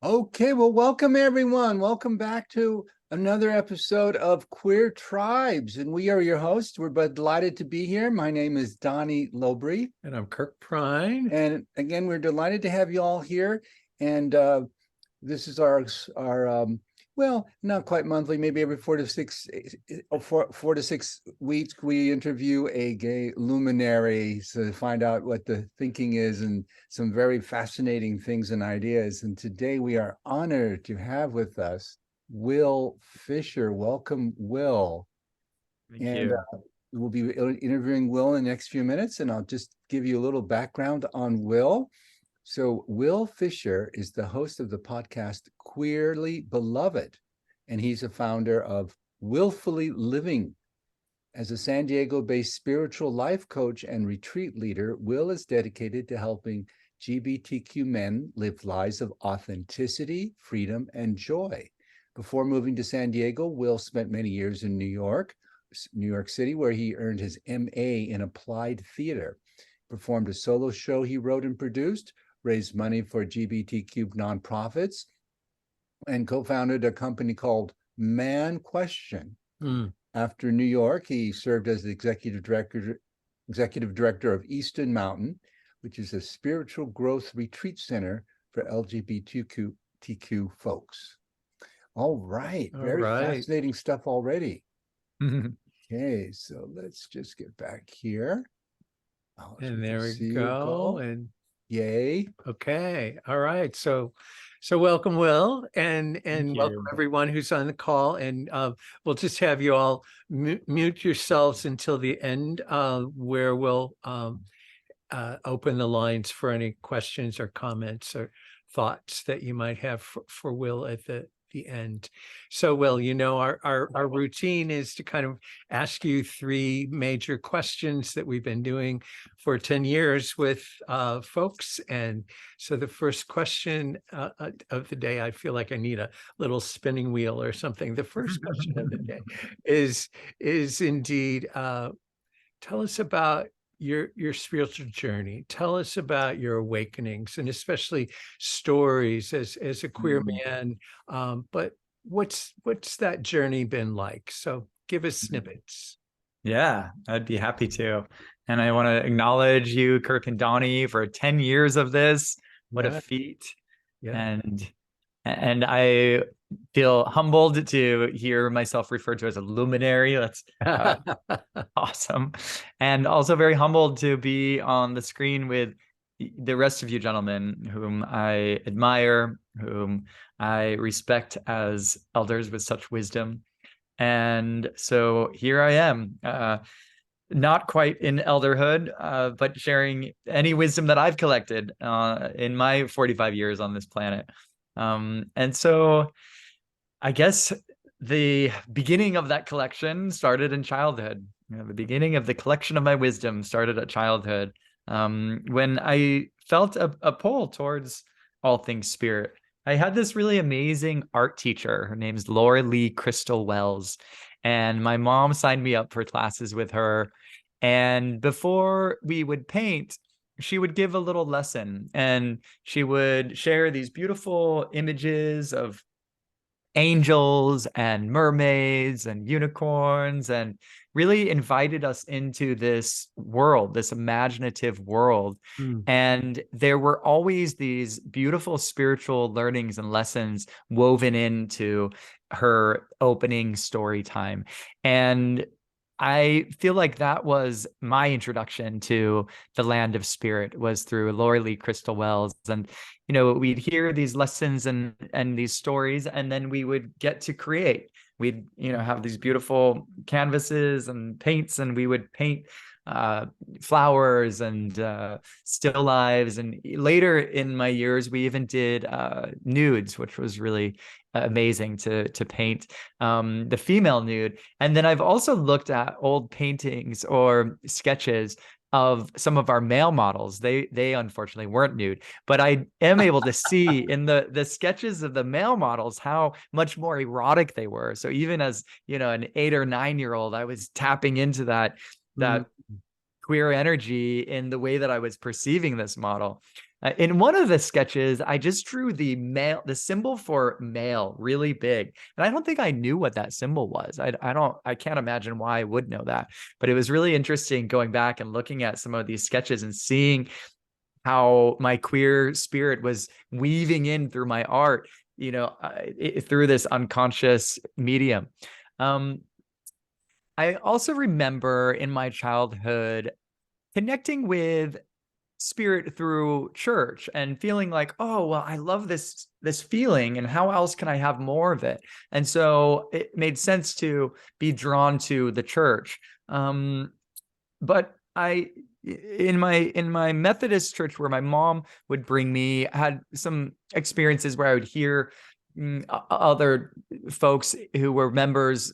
Okay, well, welcome everyone. Welcome back to another episode of Queer Tribes. And we are your hosts. We're delighted to be here. My name is Donny Lowry. And I'm Kirk Prine. And again, we're delighted to have you all here. And this is our well, not quite monthly, maybe every 4 to 6 weeks, we interview a gay luminary to find out what the thinking is and some very fascinating things and ideas. And today we are honored to have with us Wil Fisher. Welcome, Wil. Thank you. We'll be interviewing Wil in the next few minutes, and I'll just give you a little background on Wil. So Wil Fisher is the host of the podcast Queerly Beloved, and he's a founder of Willfully Living. As a San Diego-based spiritual life coach and retreat leader, Wil is dedicated to helping LGBTQ men live lives of authenticity, freedom, and joy. Before moving to San Diego, Wil spent many years in New York City, where he earned his MA in applied theater, performed a solo show he wrote and produced, raised money for LGBTQ nonprofits, and co-founded a company called Man Question. After New York, he served as the executive director of Easton Mountain, which is a spiritual growth retreat center for LGBTQ folks. All right, very fascinating stuff already. Okay, so let's just get back here. And there we go. And yay. Okay. All right. So welcome, Wil, and welcome everyone who's on the call. And we'll just have you all mute yourselves until the end, where we'll open the lines for any questions or comments or thoughts that you might have for Wil at the end. So, Wil, you know, our routine is to kind of ask you three major questions that we've been doing for 10 years with folks. And so the first question of the day, I feel like I need a little spinning wheel or something. The first question of the day is indeed, tell us about your spiritual journey. Tell us about your awakenings, and especially stories as a queer man. But what's that journey been like? So give us snippets. Yeah, I'd be happy to. And I want to acknowledge you, Kirk and Donny, for 10 years of this. What a feat. Yeah. And I feel humbled to hear myself referred to as a luminary. That's awesome. And also very humbled to be on the screen with the rest of you gentlemen, whom I admire, whom I respect as elders with such wisdom. And so here I am, not quite in elderhood, but sharing any wisdom that I've collected in my 45 years on this planet. And so I guess the beginning of that collection started in childhood. You know, the beginning of the collection of my wisdom started at childhood, when I felt a pull towards all things spirit. I had this really amazing art teacher. Her name's Laura Lee Crystal Wells. And my mom signed me up for classes with her. And before we would paint, she would give a little lesson, and she would share these beautiful images of angels and mermaids and unicorns, and really invited us into this world, this imaginative world. And there were always these beautiful spiritual learnings and lessons woven into her opening story time. And I feel like that was my introduction to the land of spirit, was through Laura Lee Crystal Wells. And, you know, we'd hear these lessons and these stories, and then we would get to create. We'd, you know, have these beautiful canvases and paints, and we would paint flowers and still lives. And later in my years, we even did nudes, which was really amazing to paint, the female nude. And then I've also looked at old paintings or sketches of some of our male models. They unfortunately weren't nude, but I am able to see in the sketches of the male models how much more erotic they were. So even as, you know, an 8 or 9-year-old, I was tapping into that queer energy in the way that I was perceiving this model. In one of the sketches, I just drew the symbol for male really big. And I don't think I knew what that symbol was. I can't imagine why I would know that. But it was really interesting going back and looking at some of these sketches and seeing how my queer spirit was weaving in through my art, through this unconscious medium. I also remember in my childhood connecting with spirit through church and feeling like, oh, well, I love this feeling, and how else can I have more of it? And so it made sense to be drawn to the church. But in my Methodist church, where my mom would bring me, had some experiences where I would hear other folks who were members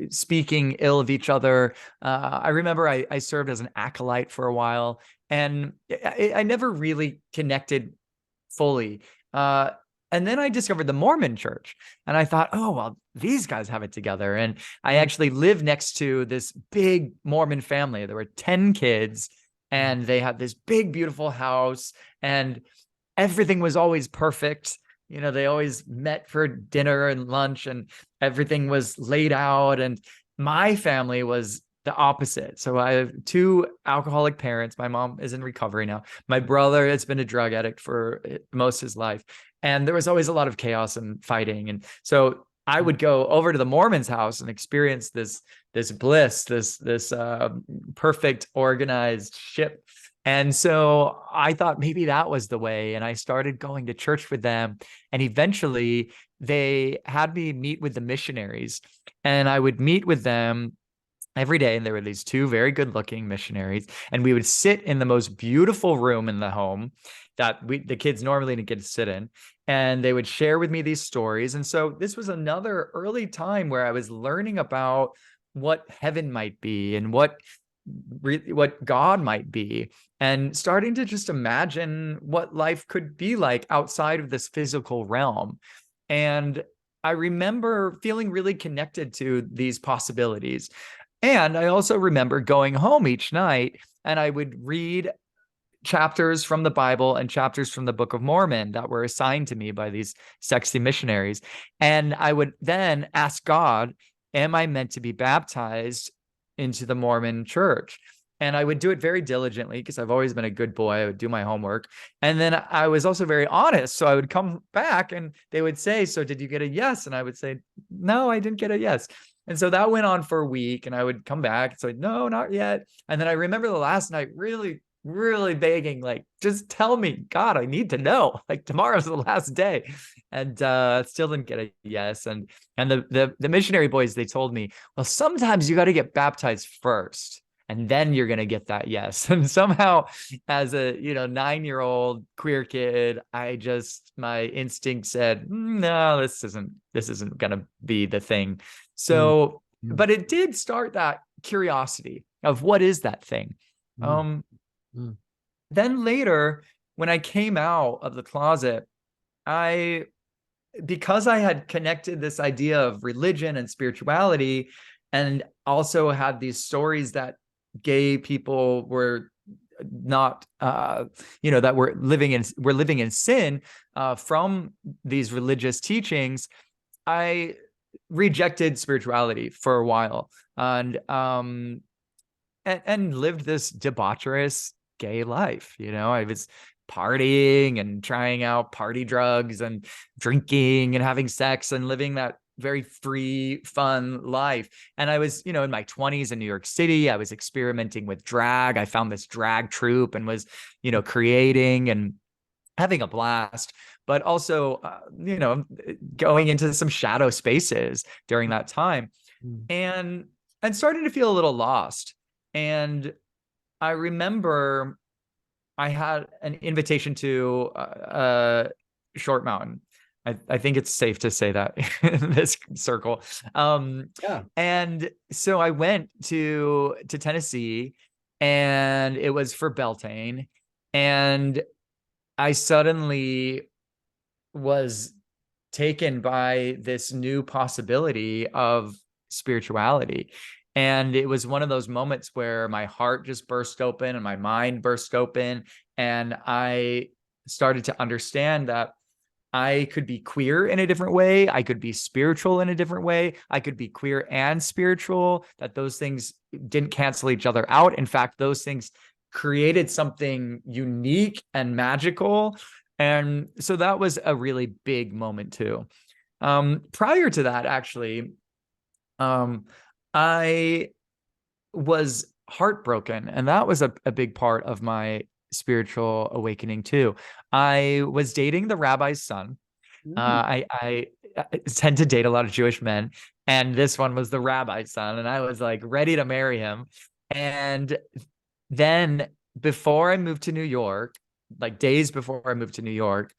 speaking ill of each other. I remember I served as an acolyte for a while, and I never really connected fully. And then I discovered the Mormon church, and I thought, oh, well, these guys have it together. And I actually lived next to this big Mormon family. There were 10 kids, and they had this big, beautiful house, and everything was always perfect. They always met for dinner and lunch, and everything was laid out. And my family was the opposite. So I have 2 alcoholic parents. My mom is in recovery now. My brother has been a drug addict for most of his life. And there was always a lot of chaos and fighting. And so I would go over to the Mormon's house and experience this bliss, this perfect organized ship. And so I thought maybe that was the way. And I started going to church with them. And eventually they had me meet with the missionaries, and I would meet with them every day. And there were these 2 very good looking missionaries, and we would sit in the most beautiful room in the home that the kids normally didn't get to sit in. And they would share with me these stories. And so this was another early time where I was learning about what heaven might be and what God might be, and starting to just imagine what life could be like outside of this physical realm. And I remember feeling really connected to these possibilities. And I also remember going home each night, and I would read chapters from the Bible and chapters from the Book of Mormon that were assigned to me by these sexy missionaries. And I would then ask God, am I meant to be baptized into the Mormon church? And I would do it very diligently because I've always been a good boy. I would do my homework. And then I was also very honest. So I would come back and they would say, so did you get a yes? And I would say, no, I didn't get a yes. And so that went on for a week, and I would come back and say, no, not yet. And then I remember the last night really, really begging, like, just tell me, God, I need to know, like, tomorrow's the last day. And still didn't get a yes. And the missionary boys, they told me, well, sometimes you got to get baptized first, and then you're going to get that yes. And somehow, as a 9-year-old queer kid, my instinct said, no, this isn't going to be the thing. So, but it did start that curiosity of what is that thing. Then later, when I came out of the closet, because I had connected this idea of religion and spirituality, and also had these stories that gay people were not, that we're living in sin from these religious teachings, I rejected spirituality for a while, and lived this debaucherous gay life. I was partying and trying out party drugs and drinking and having sex and living that very free, fun life. And I was, in my 20s in New York City. I was experimenting with drag. I found this drag troupe and was, creating and having a blast, but also, going into some shadow spaces during that time, and starting to feel a little lost. And I remember I had an invitation to Short Mountain. I think it's safe to say that in this circle. Yeah. And so I went to Tennessee, and it was for Beltane. And I suddenly was taken by this new possibility of spirituality. And it was one of those moments where my heart just burst open and my mind burst open. And I started to understand that I could be queer in a different way. I could be spiritual in a different way. I could be queer and spiritual, that those things didn't cancel each other out. In fact, those things created something unique and magical. And so that was a really big moment too. Prior to that, actually, I was heartbroken, and that was a big part of my spiritual awakening too. I was dating the rabbi's son. I tend to date a lot of Jewish men, and this one was the rabbi's son, and I was like ready to marry him. And then before I moved to New York, like days before I moved to New York,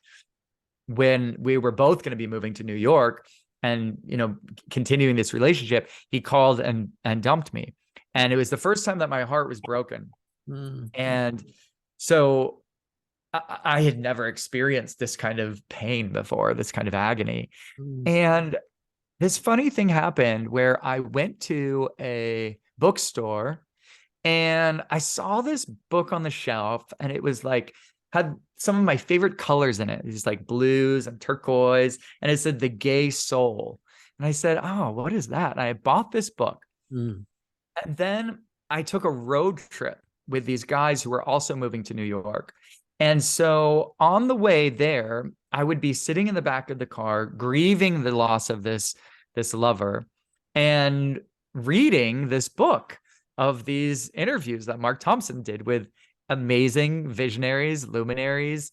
when we were both going to be moving to New York and, you know, continuing this relationship, he called and dumped me. And it was the first time that my heart was broken. And so I had never experienced this kind of pain before, this kind of agony. And this funny thing happened where I went to a bookstore and I saw this book on the shelf, and it was like, had some of my favorite colors in it. It was like blues and turquoise, and it said The Gay Soul. And I said, oh, what is that? And I bought this book. And then I took a road trip with these guys who were also moving to New York. And so on the way there, I would be sitting in the back of the car, grieving the loss of this lover, and reading this book of these interviews that Mark Thompson did with amazing visionaries, luminaries,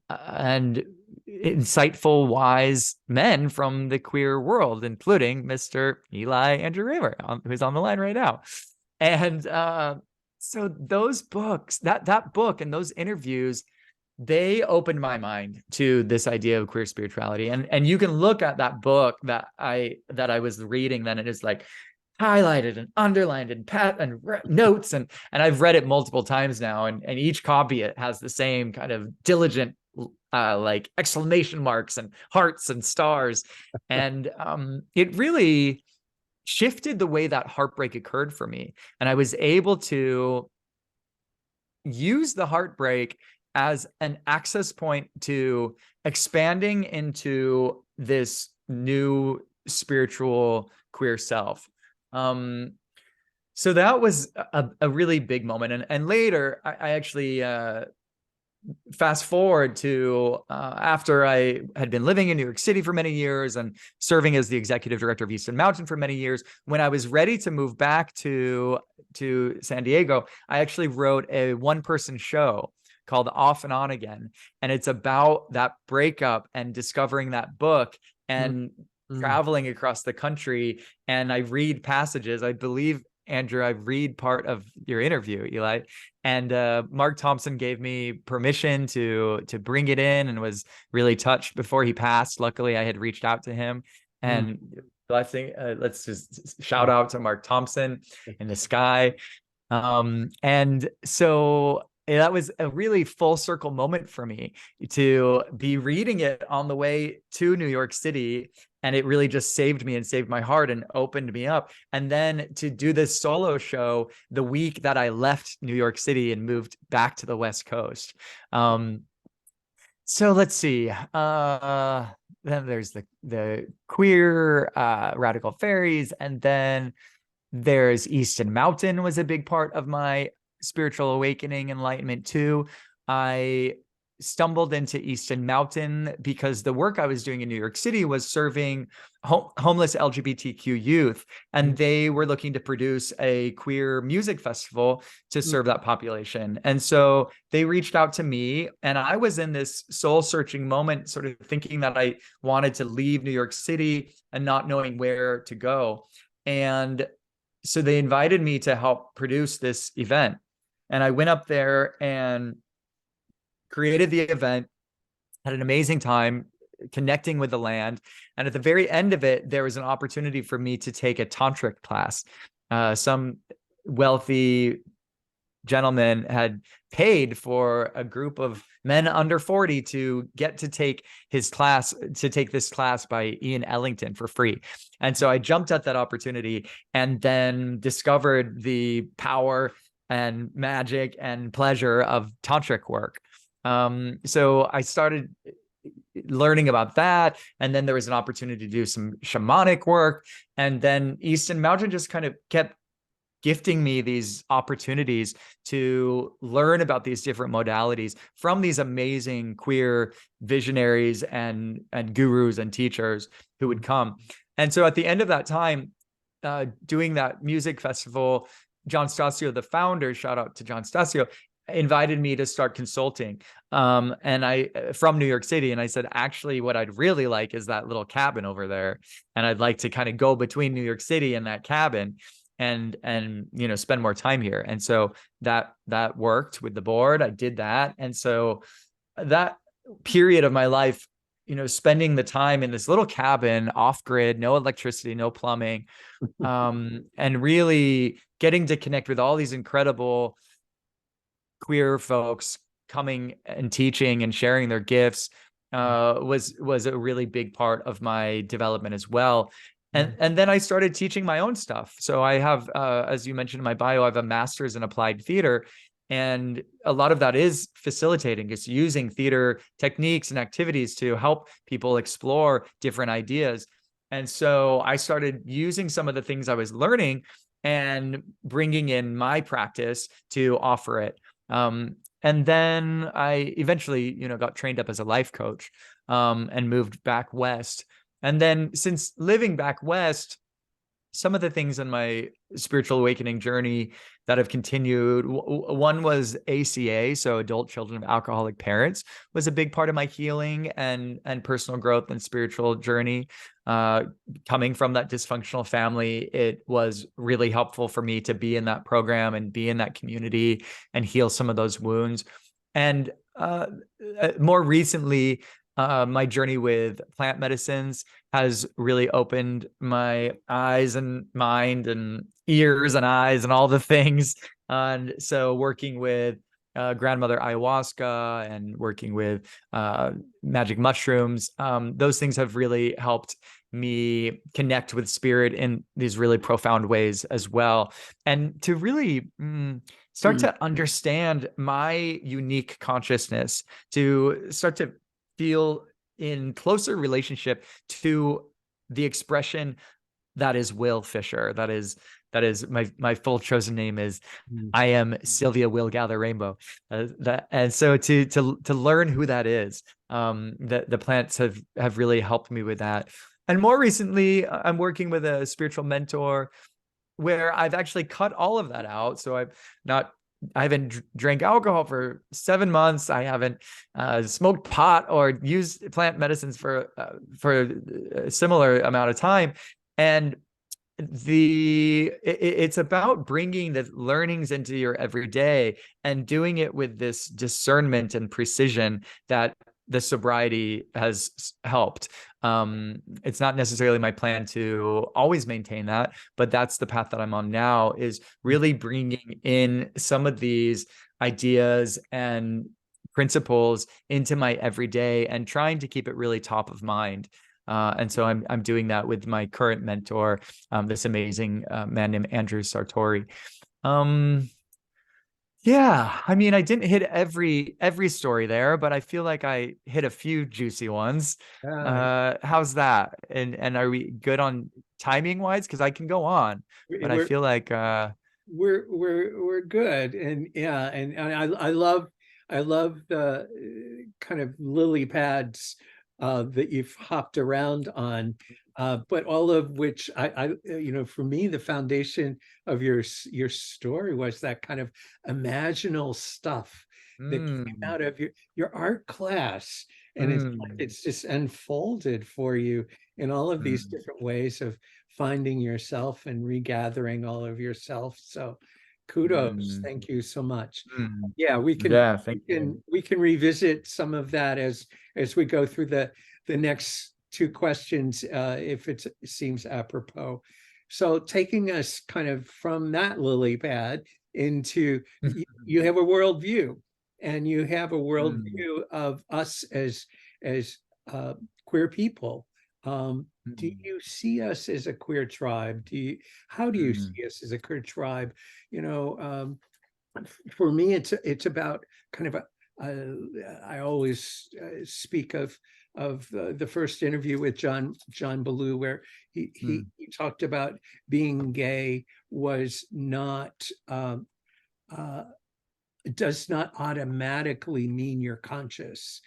and insightful, wise men from the queer world, including Mr. Eli Andrew Raymer, who's on the line right now. And so those books, that book and those interviews, they opened my mind to this idea of queer spirituality. And you can look at that book that I was reading then, and it's like highlighted and underlined and notes, and I've read it multiple times now, and each copy, it has the same kind of diligent like exclamation marks and hearts and stars. And it really shifted the way that heartbreak occurred for me, and I was able to use the heartbreak as an access point to expanding into this new spiritual queer self. So that was a really big moment. And later, I actually fast forward to after I had been living in New York City for many years and serving as the executive director of Eastern Mountain for many years. When I was ready to move back to San Diego, I actually wrote a one-person show called Off and On Again. And it's about that breakup and discovering that book and traveling across the country. And I read passages. I believe, Andrew, I read part of your interview, Eli. And Mark Thompson gave me permission to bring it in, and was really touched before he passed. Luckily, I had reached out to him. And I think let's just shout out to Mark Thompson in the sky. And so that was a really full circle moment for me to be reading it on the way to New York City. And it really just saved me and saved my heart and opened me up. And then to do this solo show the week that I left New York City and moved back to the West Coast. So let's see. Then there's the queer Radical Fairies. And then there's Easton Mountain was a big part of my spiritual awakening, enlightenment too. I stumbled into Easton Mountain because the work I was doing in New York City was serving homeless LGBTQ youth, and they were looking to produce a queer music festival to serve that population. And so they reached out to me, and I was in this soul searching moment, sort of thinking that I wanted to leave New York City and not knowing where to go. And so they invited me to help produce this event. And I went up there and created the event, had an amazing time connecting with the land. And at the very end of it, there was an opportunity for me to take a tantric class. Some wealthy gentleman had paid for a group of men under 40 to get to take his class, to take this class by Ian Ellington for free. And so I jumped at that opportunity and then discovered the power and magic and pleasure of tantric work. So I started learning about that. And then there was an opportunity to do some shamanic work. And then Easton Mountain just kind of kept gifting me these opportunities to learn about these different modalities from these amazing queer visionaries and gurus and teachers who would come. And so at the end of that time, doing that music festival, John Stasio, the founder, shout out to John Stasio, invited me to start consulting. And I, from New York City. And I said, actually, what I'd really like is that little cabin over there. And I'd like to kind of go between New York City and that cabin and you know, spend more time here. And so that worked with the board. I did that. And so that period of my life, you know, spending the time in this little cabin off grid, no electricity, no plumbing, and really getting to connect with all these incredible queer folks coming and teaching and sharing their gifts was a really big part of my development as well. And then I started teaching my own stuff. So I have, as you mentioned in my bio, I have a master's in applied theater. And a lot of that is facilitating, it's using theater techniques and activities to help people explore different ideas. And so I started using some of the things I was learning and bringing in my practice to offer it. And then I eventually, you know, got trained up as a life coach, and moved back west. And then since living back west, some of the things in my spiritual awakening journey that have continued, one was ACA, so adult children of alcoholic parents, was a big part of my healing and personal growth and spiritual journey. Coming from that dysfunctional family, it was really helpful for me to be in that program and be in that community and heal some of those wounds. And more recently, my journey with plant medicines has really opened my eyes and mind and ears and eyes and all the things. And so working with grandmother ayahuasca and working with magic mushrooms, those things have really helped me connect with spirit in these really profound ways as well. And to really start to understand my unique consciousness, to start to feel in closer relationship to the expression that is Wil Fisher. That is my full chosen name is I am Sylvia Will Gather Rainbow. And so to learn who that is, the plants have really helped me with that. And more recently, I'm working with a spiritual mentor where I've actually cut all of that out. So I haven't drank alcohol for 7 months. I haven't smoked pot or used plant medicines for a similar amount of time. And it's about bringing the learnings into your everyday and doing it with this discernment and precision that the sobriety has helped. It's not necessarily my plan to always maintain that, but that's the path that I'm on now, is really bringing in some of these ideas and principles into my everyday and trying to keep it really top of mind. And so I'm doing that with my current mentor, this amazing man named Andrew Sartori. Yeah, I mean, I didn't hit every story there, but I feel like I hit a few juicy ones. How's that? And are we good on timing wise? Because I can go on, but I feel like we're good. And yeah, and I love the kind of lily pads that you've hopped around on, but all of which I you know, for me, the foundation of your story was that kind of imaginal stuff that came out of your art class, and it's just unfolded for you in all of these different ways of finding yourself and regathering all of yourself. So kudos, thank you so much. Yeah, we can revisit some of that as we go through the next two questions, if it seems apropos. So taking us kind of from that lily pad into, you have a worldview, and you have a worldview of us as queer people. Do you see us as a queer tribe? How do you see us as a queer tribe? You know, for me, it's about kind of I always speak of the first interview with John Ballou, where he talked about being gay was not does not automatically mean you're conscious.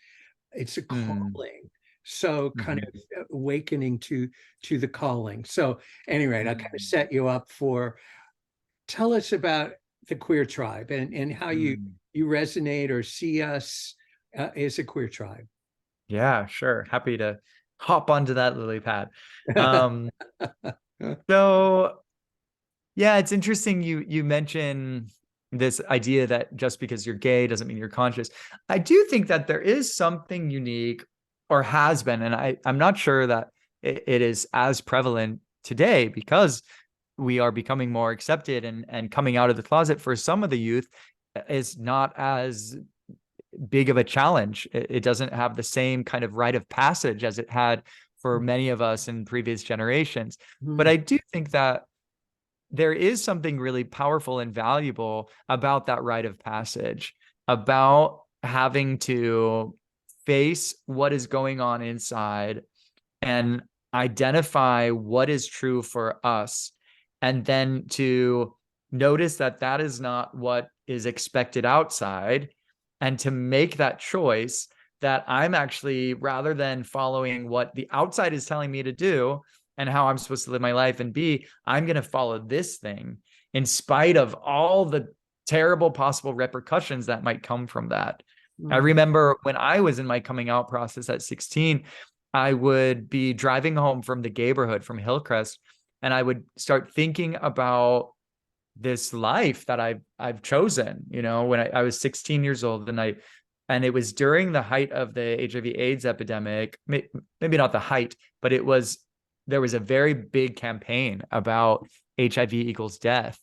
It's a calling. So kind of awakening to the calling. So anyway, I kind of set you up for, tell us about the queer tribe and how you resonate or see us as a queer tribe. Yeah, sure. Happy to hop onto that, lily pad. So yeah, it's interesting you mention this idea that just because you're gay doesn't mean you're conscious. I do think that there is something unique, or has been, and I'm not sure that it is as prevalent today, because we are becoming more accepted, and coming out of the closet for some of the youth is not as big of a challenge. It doesn't have the same kind of rite of passage as it had for many of us in previous generations. But I do think that there is something really powerful and valuable about that rite of passage, about having to face what is going on inside and identify what is true for us, and then to notice that that is not what is expected outside, and to make that choice that I'm actually, rather than following what the outside is telling me to do and how I'm supposed to live my life and be, I'm going to follow this thing in spite of all the terrible possible repercussions that might come from that. I remember when I was in my coming out process at 16, I would be driving home from the neighborhood from Hillcrest, and I would start thinking about this life that I've chosen, when I was 16 years old, and it was during the height of the HIV/AIDS epidemic, maybe not the height, but there was a very big campaign about HIV equals death.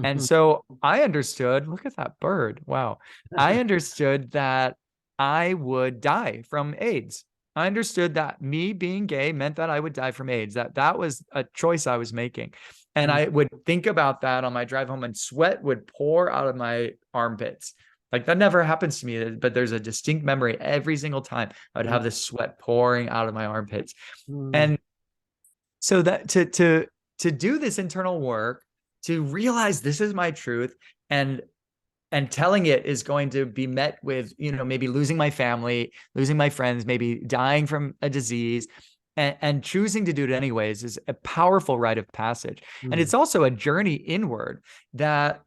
And so I understood, look at that bird. Wow. I understood that I would die from AIDS. I understood that me being gay meant that I would die from AIDS, that was a choice I was making. And I would think about that on my drive home, and sweat would pour out of my armpits. Like, that never happens to me, but there's a distinct memory every single time I would have this sweat pouring out of my armpits. And so that to do this internal work, to realize this is my truth, and telling it is going to be met with, maybe losing my family, losing my friends, maybe dying from a disease, and choosing to do it anyways, is a powerful rite of passage. And it's also a journey inward that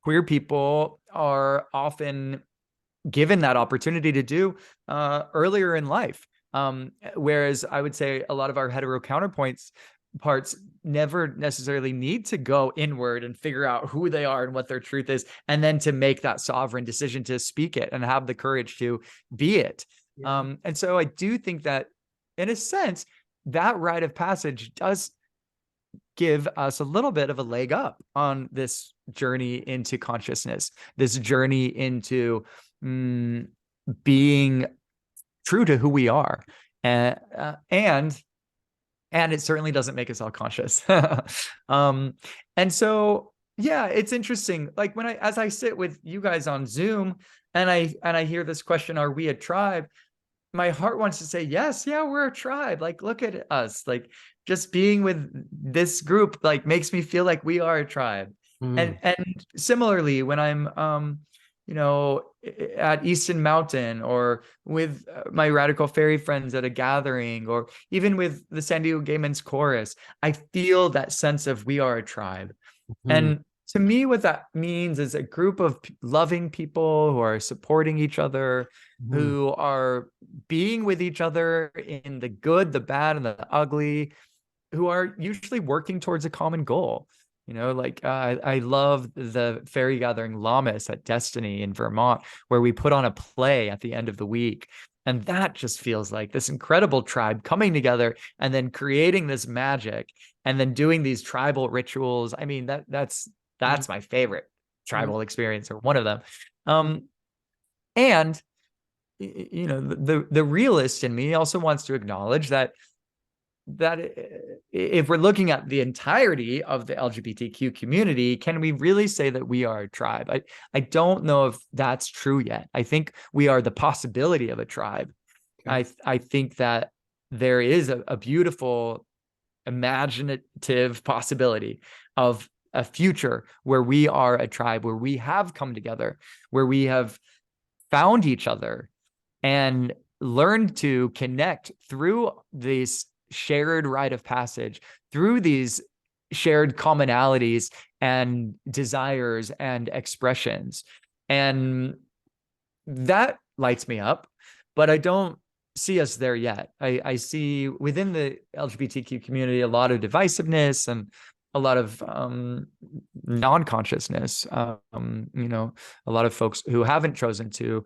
queer people are often given that opportunity to do earlier in life. Whereas I would say a lot of our hetero counterparts never necessarily need to go inward and figure out who they are and what their truth is, and then to make that sovereign decision to speak it and have the courage to be it. And so I do think that, in a sense, that rite of passage does give us a little bit of a leg up on this journey into consciousness, this journey into being true to who we are. And it certainly doesn't make us all conscious. And so, yeah, it's interesting. Like, as I sit with you guys on Zoom, and I hear this question, are we a tribe? My heart wants to say, yes, yeah, we're a tribe. Like, look at us. Like, just being with this group, like, makes me feel like we are a tribe. And similarly, when I'm at Easton Mountain, or with my radical fairy friends at a gathering, or even with the San Diego Gay Men's Chorus, I feel that sense of we are a tribe. And to me, what that means is a group of loving people who are supporting each other, who are being with each other in the good, the bad, and the ugly, who are usually working towards a common goal. I love the fairy gathering Lammas at Destiny in Vermont, where we put on a play at the end of the week. And that just feels like this incredible tribe coming together and then creating this magic, and then doing these tribal rituals. I mean, that's my favorite tribal experience, or one of them. And the realist in me also wants to acknowledge that if we're looking at the entirety of the LGBTQ community, can we really say that we are a tribe? I don't know if that's true yet. I think we are the possibility of a tribe. Okay. I think that there is a beautiful imaginative possibility of a future where we are a tribe, where we have come together, where we have found each other and learned to connect through this shared rite of passage, through these shared commonalities and desires and expressions. And that lights me up, but I don't see us there yet. I see within the LGBTQ community a lot of divisiveness and a lot of non-consciousness. A lot of folks who haven't chosen to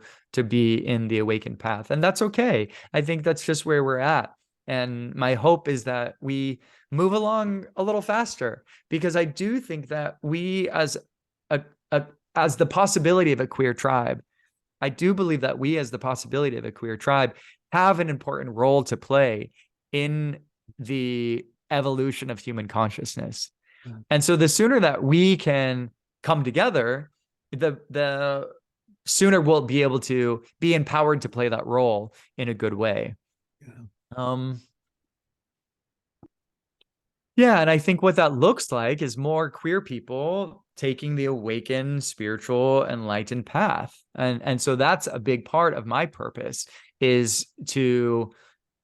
be in the awakened path, and that's okay. I think that's just where we're at. And my hope is that we move along a little faster, because I do think that we, as the possibility of a queer tribe, I do believe that we, as the possibility of a queer tribe, have an important role to play in the evolution of human consciousness. And so the sooner that we can come together, the sooner we'll be able to be empowered to play that role in a good way. And I think what that looks like is more queer people taking the awakened, spiritual, enlightened path. And so that's a big part of my purpose, is to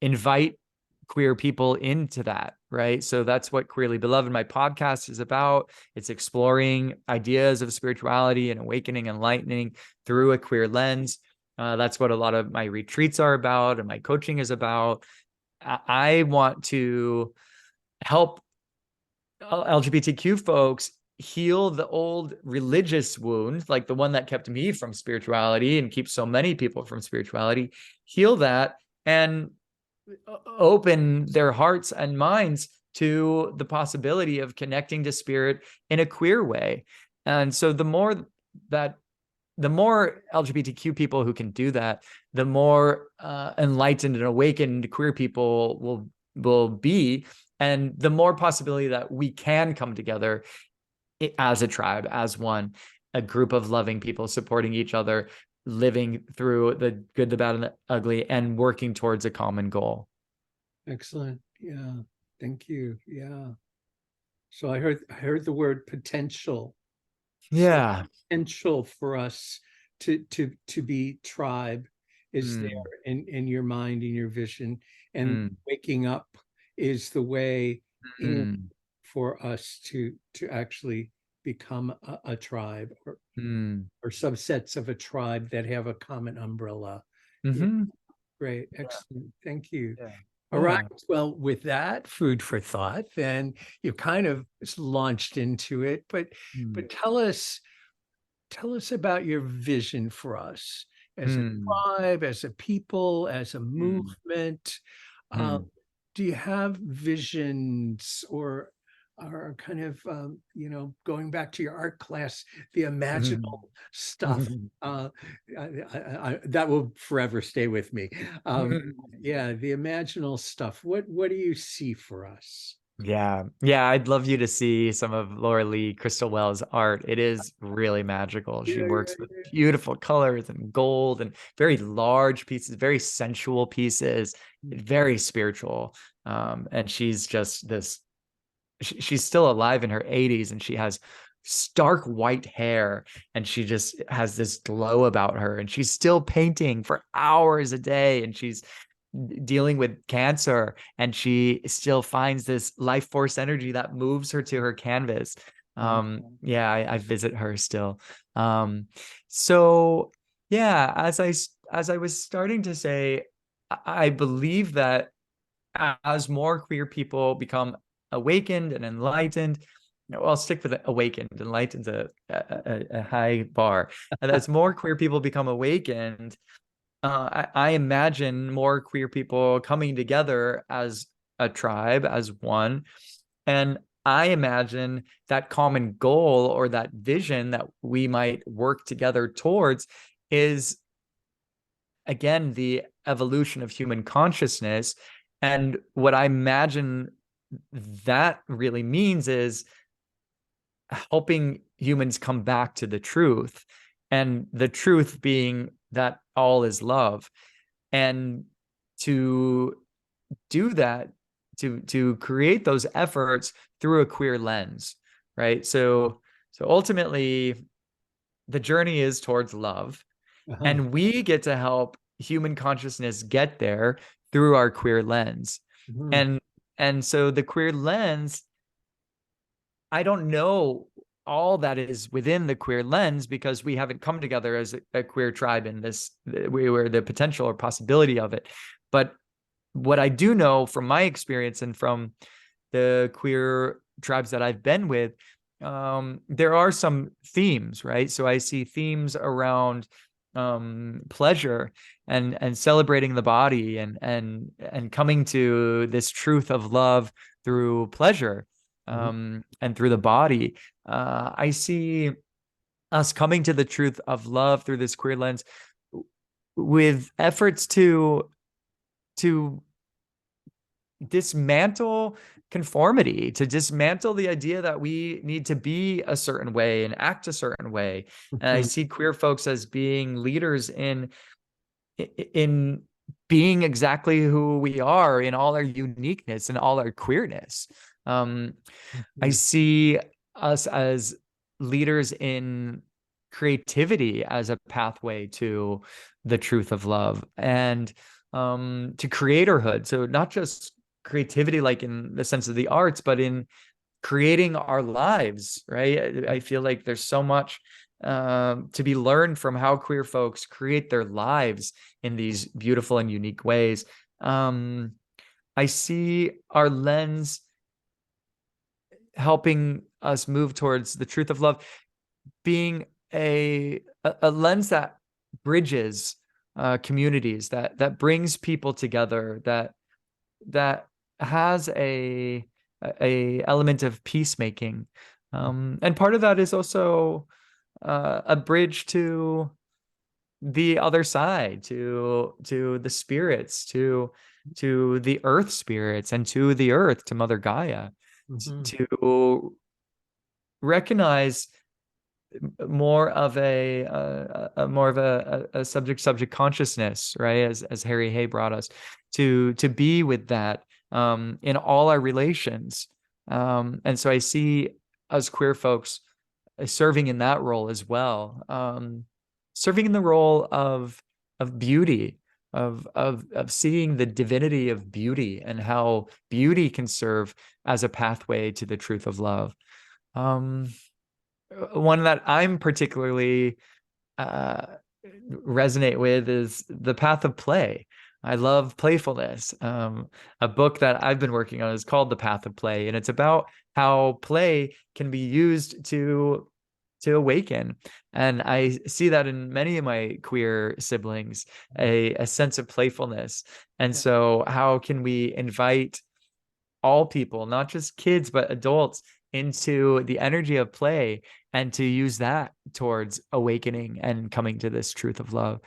invite queer people into that, right? So that's what Queerly Beloved, my podcast, is about. It's exploring ideas of spirituality and awakening, enlightening through a queer lens. That's what a lot of my retreats are about and my coaching is about. I want to help LGBTQ folks heal the old religious wound, like the one that kept me from spirituality and keeps so many people from spirituality, heal that and open their hearts and minds to the possibility of connecting to spirit in a queer way. And so the more LGBTQ people who can do that, the more enlightened and awakened queer people will be, and the more possibility that we can come together as a tribe, as one, a group of loving people supporting each other, living through the good, the bad, and the ugly, and working towards a common goal. Excellent. Yeah. Thank you. Yeah. So I heard the word potential. Yeah. So potential for us to be tribe is there in your mind, in your vision, and waking up is the way for us to actually become a tribe, or subsets of a tribe that have a common umbrella. Yeah. Great. Excellent. Thank you. Yeah. All right. Well, with that food for thought, then you kind of launched into it, but tell us about your vision for us as a tribe, as a people, as a movement. Do you have visions or kind of, going back to your art class, the imaginal stuff, that will forever stay with me. Yeah, the imaginal stuff. What do you see for us? Yeah. I'd love you to see some of Laura Lee Crystal Wells' art. It is really magical. She works with beautiful colors and gold and very large pieces, very sensual pieces, very spiritual. And she's just this, she's still alive in her 80s, and she has stark white hair, and she just has this glow about her, and she's still painting for hours a day, and she's dealing with cancer, and she still finds this life force energy that moves her to her canvas. I visit her still. So yeah, as I was starting to say, I believe that as more queer people become awakened and enlightened, I'll stick with awakened. Enlightened's a high bar. And as more queer people become awakened, I imagine more queer people coming together as a tribe, as one. And I imagine that common goal, or that vision that we might work together towards, is, again, the evolution of human consciousness And what I imagine that really means is helping humans come back to the truth, and the truth being that all is love. And to do that, to create those efforts through a queer lens, right? So ultimately the journey is towards love, and we get to help human consciousness get there through our queer lens. And so the queer lens, I don't know all that is within the queer lens, because we haven't come together as a queer tribe in this, where the potential or possibility of it. But what I do know from my experience and from the queer tribes that I've been with, there are some themes, right? So I see themes around pleasure and celebrating the body and coming to this truth of love through pleasure, and through the body. I see us coming to the truth of love through this queer lens with efforts to dismantle conformity, to dismantle the idea that we need to be a certain way and act a certain way. And I see queer folks as being leaders in being exactly who we are in all our uniqueness and all our queerness. I see us as leaders in creativity as a pathway to the truth of love, and to creatorhood. So not just creativity like in the sense of the arts, but in creating our lives, right? I feel like there's so much to be learned from how queer folks create their lives in these beautiful and unique ways. I see our lens helping us move towards the truth of love being a lens that bridges communities, that brings people together, that has a element of peacemaking, and part of that is also a bridge to the other side, to the spirits, to the earth spirits, and to the earth, to Mother Gaia, to recognize more of a subject consciousness, right? As Harry Hay brought us to be with that in all our relations. And so I see us queer folks serving in that role as well, serving in the role of beauty, of seeing the divinity of beauty and how beauty can serve as a pathway to the truth of love. One that I'm particularly resonate with is the path of play. I love playfulness. A book that I've been working on is called The Path of Play, and it's about how play can be used to awaken. And I see that in many of my queer siblings, a sense of playfulness. And so how can we invite all people, not just kids, but adults, into the energy of play and to use that towards awakening and coming to this truth of love.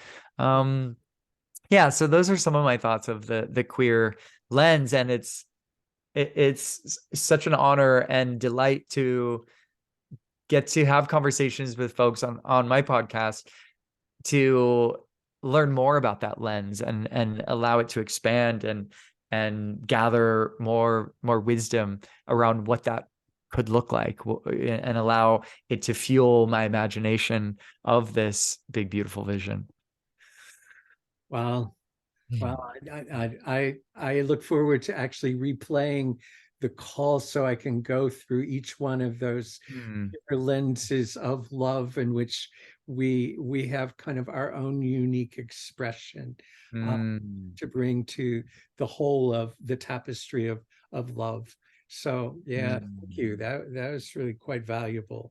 Yeah, so those are some of my thoughts of the queer lens, and it's such an honor and delight to get to have conversations with folks on my podcast to learn more about that lens and allow it to expand and gather more wisdom around what that could look like, and allow it to fuel my imagination of this big, beautiful vision. Wow. Wow. I look forward to actually replaying the call so I can go through each one of those lenses of love in which we have kind of our own unique expression to bring to the whole of the tapestry of love. So yeah, thank you. That was really quite valuable.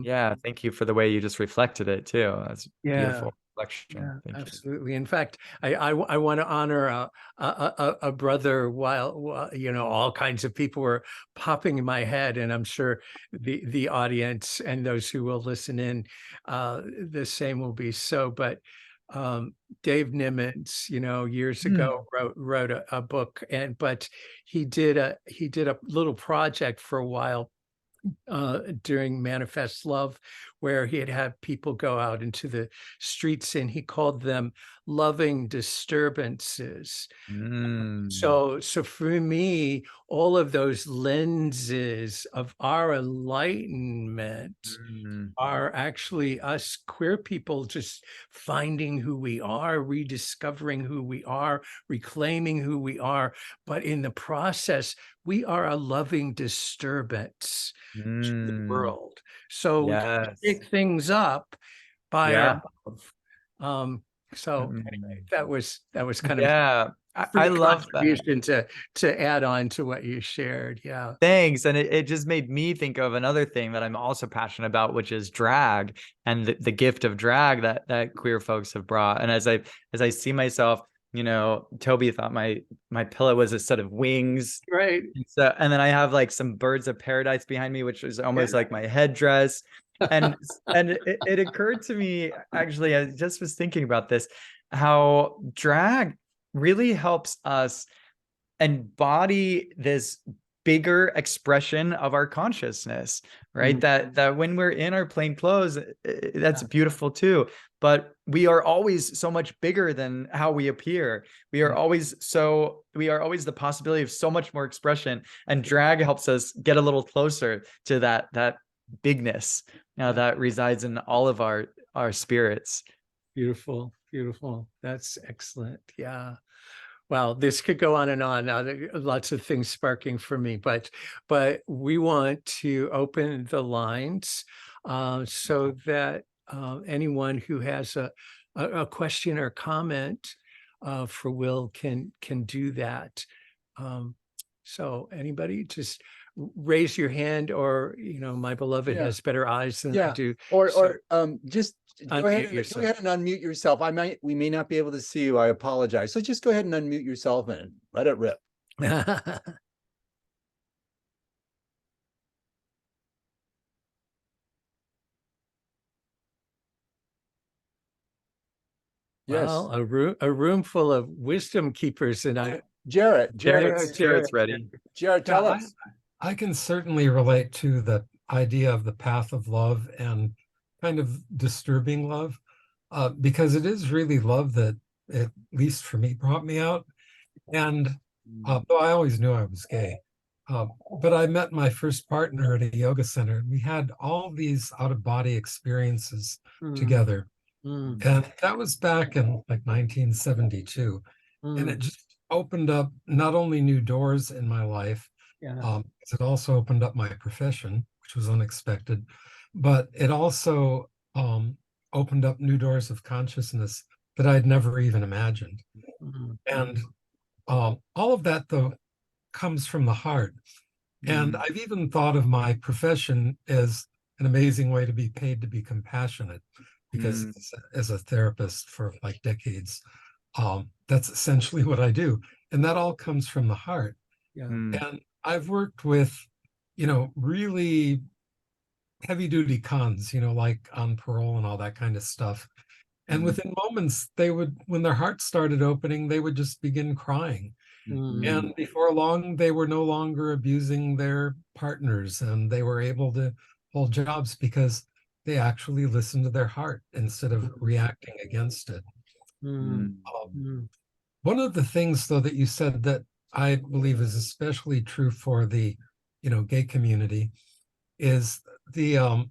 Yeah, thank you for the way you just reflected it too. That's beautiful reflection. Yeah, Thank absolutely. You. In fact, I want to honor a brother while all kinds of people were popping in my head, and I'm sure the audience and those who will listen in, the same will be so. But Dave Nimitz, years Hmm. ago wrote a book, but he did a little project for a while during Manifest Love, where he'd have people go out into the streets, and he called them loving disturbances. So for me, all of those lenses of our enlightenment are actually us queer people just finding who we are, rediscovering who we are, reclaiming who we are. But in the process, we are a loving disturbance to the world. So we Yes. pick things up by Yeah. our love. So anyway, that was kind of Yeah. I free love that. contribution to add on to what you shared. Yeah. Thanks. And it just made me think of another thing that I'm also passionate about, which is drag and the gift of drag that queer folks have brought. And as I see myself, Toby thought my pillow was a set of wings. Right. And then I have like some birds of paradise behind me, which is almost like my headdress. And it occurred to me, actually, I just was thinking about this, how drag really helps us embody this bigger expression of our consciousness, right? That when we're in our plain clothes, that's beautiful too, but we are always so much bigger than how we appear. We are always the possibility of so much more expression, and drag helps us get a little closer to that bigness that resides in all of our spirits. Beautiful. That's excellent. Yeah. Well, this could go on and on. Lots of things sparking for me, but we want to open the lines so that anyone who has a question or comment for Wil can do that. So anybody, just raise your hand, or my beloved has better eyes than I do. Or just go ahead and unmute yourself. We may not be able to see you. I apologize. So just go ahead and unmute yourself and let it rip. Yes. Well, a room full of wisdom keepers, and Jared's ready. Jared, tell us. I can certainly relate to the idea of the path of love and kind of disturbing love, because it is really love that, at least for me, brought me out. And though I always knew I was gay, but I met my first partner at a yoga center, and we had all these out-of-body experiences together. And that was back in like 1972. And it just opened up not only new doors in my life, it also opened up my profession, which was unexpected, but it also opened up new doors of consciousness that I'd never even imagined. And all of that, though, comes from the heart. And I've even thought of my profession as an amazing way to be paid to be compassionate, because as a therapist for like decades, that's essentially what I do. And that all comes from the heart. And I've worked with, really heavy duty cons, like on parole and all that kind of stuff. And within moments, when their hearts started opening, they would just begin crying. And before long, they were no longer abusing their partners, and they were able to hold jobs because they actually listened to their heart instead of reacting against it. One of the things, though, that you said that I believe is especially true for the, gay community is the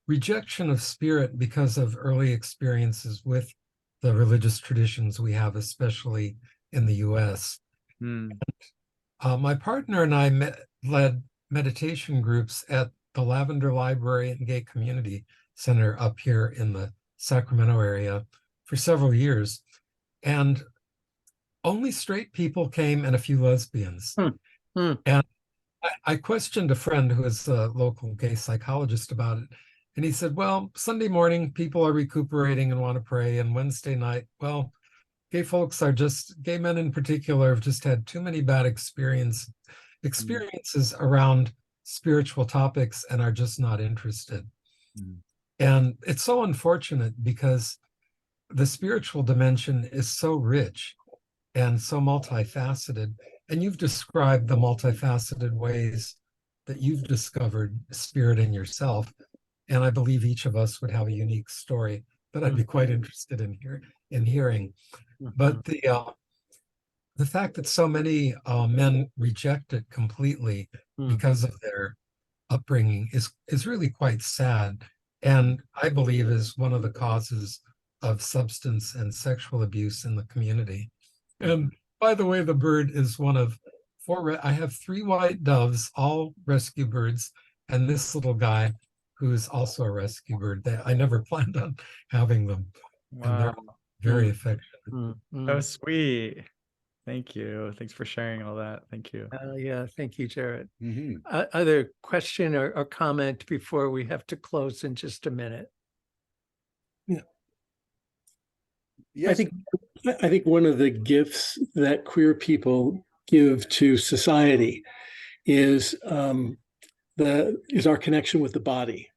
rejection of spirit because of early experiences with the religious traditions we have, especially in the U.S. My partner and I led meditation groups at the Lavender Library and Gay Community Center up here in the Sacramento area for several years. And only straight people came and a few lesbians. And I questioned a friend who is a local gay psychologist about it. And he said, well, Sunday morning, people are recuperating and want to pray. And Wednesday night, well, gay men in particular have just had too many bad experiences around spiritual topics and are just not interested. And it's so unfortunate because the spiritual dimension is so rich and so multifaceted. And you've described the multifaceted ways that you've discovered spirit in yourself. And I believe each of us would have a unique story that I'd be quite interested in hearing. But the fact that so many men reject it completely because of their upbringing is really quite sad, and I believe is one of the causes of substance and sexual abuse in the community. And by the way, the bird is one of four. I have 3 white doves, all rescue birds, and this little guy who's also a rescue bird. I never planned on having them. Wow. And they're very affectionate. So sweet. Thank you. Thanks for sharing all that. Thank you. Yeah, thank you, Jared. Other question or comment before we have to close in just a minute? Yeah. Yes. I think one of the gifts that queer people give to society is our connection with the body.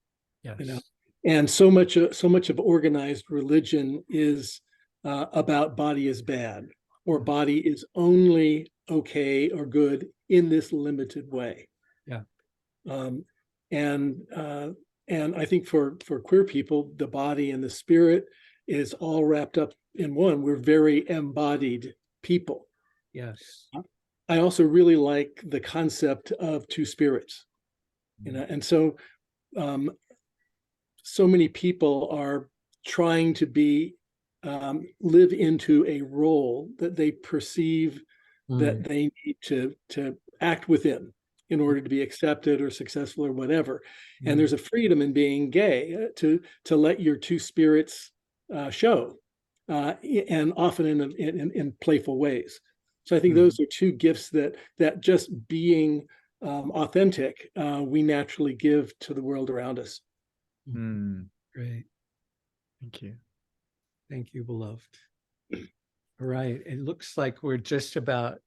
Yes. You know, and so much of organized religion is about body is bad, or body is only okay or good in this limited way. Yeah. And I think for queer people, the body and the spirit is all wrapped up in one. We're very embodied people. Yes. I also really like the concept of 2 spirits, you know, and so so many people are trying to live into a role that they perceive that they need to act within in order to be accepted or successful or whatever. And there's a freedom in being gay to let your 2 spirits show, and often in playful ways. So I think those are 2 gifts that just being authentic, we naturally give to the world around us. Great. Thank you. Thank you, beloved. All right. It looks like we're just about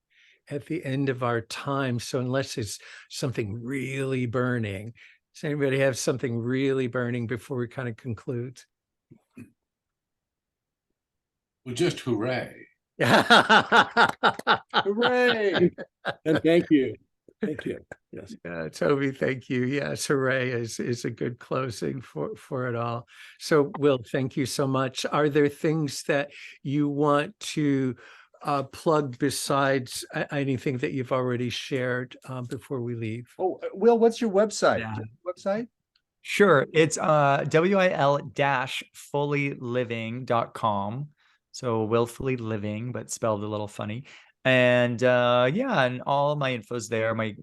at the end of our time. So unless it's something really burning, does anybody have something really burning before we kind of conclude? Well, just hooray. Hooray! And thank you. Thank you. Yes. Toby, thank you. Yes, hooray is a good closing for it all. So, Wil, thank you so much. Are there things that you want to plug besides anything that you've already shared before we leave? Oh, Wil, what's your website? Yeah. Website? Sure. It's wil-fullyliving.com. So willfully living, but spelled a little funny. And yeah, and all my info's there. My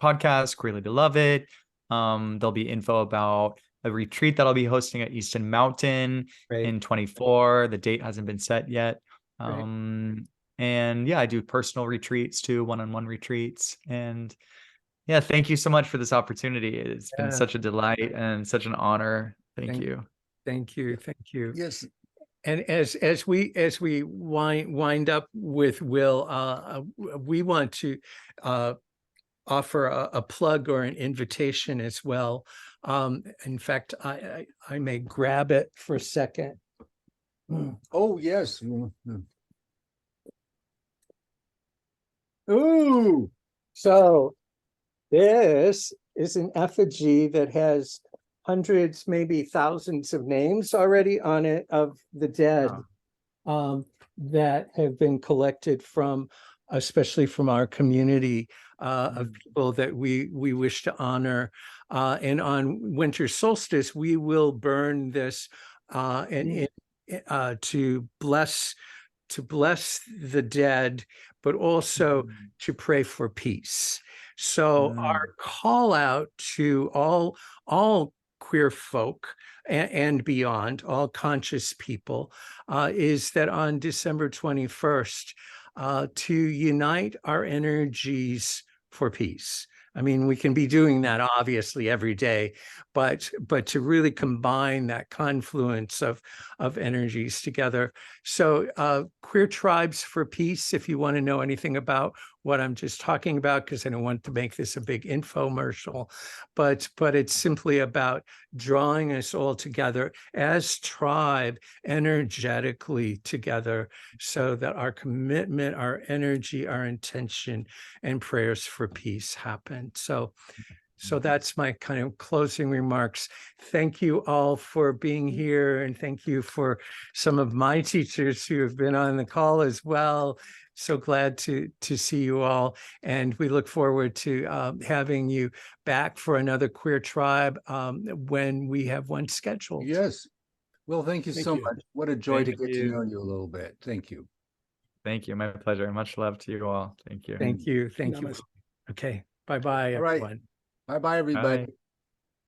podcast, Queerly Beloved. There'll be info about a retreat that I'll be hosting at Easton Mountain in 24. The date hasn't been set yet. And yeah, I do personal retreats too, one-on-one retreats. And yeah, thank you so much for this opportunity. It's been such a delight and such an honor. Thank you. Thank you. Thank you. Yes. And as we wind up with Wil, we want to offer a plug or an invitation as well. In fact, I may grab it for a second. Oh, yes. Ooh. So this is an effigy that has hundreds, maybe thousands of names already on it of the dead that have been collected from, especially from our community of people that we wish to honor. And on winter solstice, we will burn this to bless the dead, but also to pray for peace. So our call out to all queer folk and beyond, all conscious people, is that on December 21st, to unite our energies for peace. I mean, we can be doing that obviously every day, but to really combine that confluence of energies together. So Queer Tribes for Peace, if you want to know anything about what I'm just talking about, because I don't want to make this a big infomercial, but it's simply about drawing us all together as tribe, energetically together, so that our commitment, our energy, our intention, and prayers for peace happen. So that's my kind of closing remarks. Thank you all for being here, and thank you for some of my teachers who have been on the call as well. So glad to see you all, and we look forward to having you back for another Queer Tribe when we have one scheduled. Yes. Well, thank you Thank so you. much. What a joy to Thank get to you. know you a little bit. Thank you. Thank you. My pleasure. Much love to you all. Thank you. Thank you. Thank you. Namaste. Okay. Bye-bye, All right. everyone. Bye-bye, everybody. Bye.